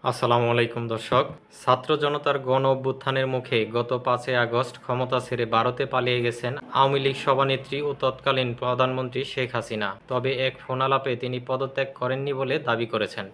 আসসালামু আলাইকুম দর্শক। ছাত্র জনতার গণ অভ্যুত্থানের মুখে গত 5 আগস্ট ক্ষমতা ছেড়ে ভারতে পালিয়ে গেছেন আওয়ামী লীগ সভানেত্রী ও তৎকালীন প্রধানমন্ত্রী শেখ হাসিনা। তবে এক ফোনালাপে তিনি পদত্যাগ করেননি বলে দাবি করেছেন।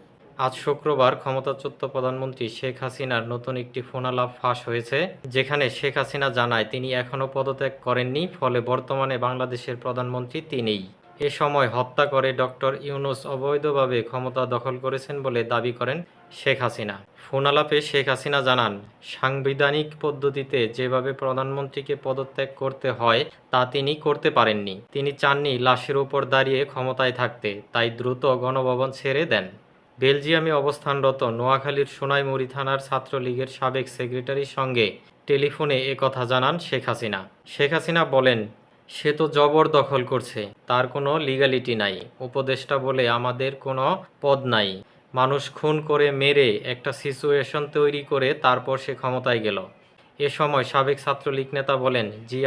আজ শুক্রবার ক্ষমতাচ্যুত প্রধানমন্ত্রী শেখ হাসিনার নতুন একটি ফোনালাপ ফাঁস হয়েছে, যেখানে শেখ হাসিনা জানায় তিনি এখনও পদত্যাগ করেননি, ফলে বর্তমানে বাংলাদেশের প্রধানমন্ত্রী তিনিই। এ সময় হত্যা করে ডক্টর ইউনূস অবৈধভাবে ক্ষমতা দখল করেছেন বলে দাবি করেন শেখ হাসিনা। ফোনালাপে শেখ হাসিনা জানান, সাংবিধানিক পদ্ধতিতে যেভাবে প্রধানমন্ত্রীকে পদত্যাগ করতে হয় তা তিনি করতে পারেননি। তিনি চাননি লাশের উপর দাঁড়িয়ে ক্ষমতায় থাকতে, তাই দ্রুত গণভবন ছেড়ে দেন। বেলজিয়ামে অবস্থানরত নোয়াখালীর সোনাইমুড়ি থানার ছাত্রলীগের সাবেক সেক্রেটারির সঙ্গে টেলিফোনে একথা জানান শেখ হাসিনা। শেখ হাসিনা বলেন, সে তো জবরদখল করছে, তার কোনো লিগ্যালিটি নাই। উপদেষ্টা বলে আমাদের কোনো পদ নাই। মানুষ খুন করে মেরে একটা সিচুয়েশন তৈরি করে তারপর সে ক্ষমতায় গেল। এ সময় সাবেক ছাত্রলীগ নেতা বলেন, জি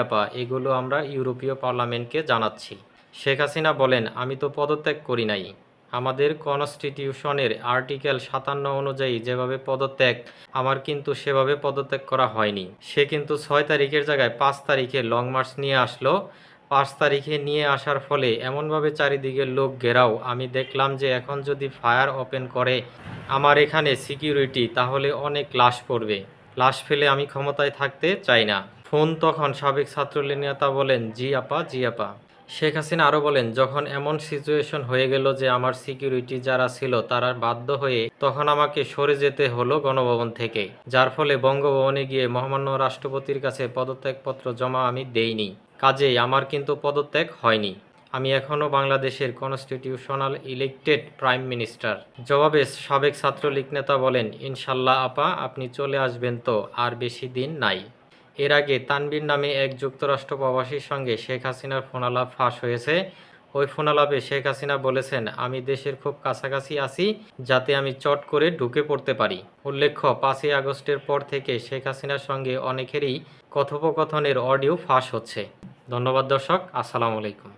আপা, এগুলো আমরা ইউরোপীয় পার্লামেন্টকে জানাচ্ছি। শেখ হাসিনা বলেন, আমি তো পদত্যাগ করি নাই। আমাদের কনস্টিটিউশনের আর্টিকেল 57 অনুযায়ী যেভাবে পদত্যাগ, আমার কিন্তু সেভাবে পদত্যাগ করা হয়নি। সে কিন্তু 6 তারিখের জায়গায় 5 তারিখে লং মার্চ নিয়ে আসলো। 5 তারিখে নিয়ে আসার ফলে এমনভাবে চারিদিকে লোক ঘেরাও, আমি দেখলাম যে এখন যদি ফায়ার ওপেন করে আমার এখানে সিকিউরিটি, তাহলে অনেক লাশ পড়বে। লাশ ফেলে আমি ক্ষমতায় থাকতে চাই না। ফোন তখন সাবেক ছাত্রলীগ নেতা বলেন, জি আপা। শেখ হাসিনা আরও বলেন, যখন এমন সিচুয়েশন হয়ে গেল যে আমার সিকিউরিটি যারা ছিল তারা বাধ্য হয়ে তখন আমাকে সরে যেতে হলো গণভবন থেকে, যার ফলে বঙ্গভবনে গিয়ে মহামান্য রাষ্ট্রপতির কাছে পদত্যাগপত্র জমা আমি দেইনি। কাজেই আমার কিন্তু পদত্যাগ হয়নি। আমি এখনও বাংলাদেশের কনস্টিটিউশনাল ইলেক্টেড প্রাইম মিনিস্টার। জবাবে সাবেক ছাত্রলীগ নেতা বলেন, ইনশাল্লাহ আপা, আপনি চলে আসবেন তো, আর বেশি দিন নাই। এর আগে তানভীর নামে এক যুক্তরাষ্ট্র প্রবাসীর সঙ্গে শেখ হাসিনার ফোনালাপ ফাঁস হয়েছে। ওই ফোনালাপে শেখ হাসিনা বলেছেন, আমি দেশের খুব কাছাকাছি আছি, যাতে আমি চট করে ঢুকে পড়তে পারি। উল্লেখ্য, 5 আগস্টের পর থেকে শেখ হাসিনার সঙ্গে অনেকেরই কথোপকথনের অডিও ফাঁস হচ্ছে। ধন্যবাদ দর্শক। আসসালামু আলাইকুম।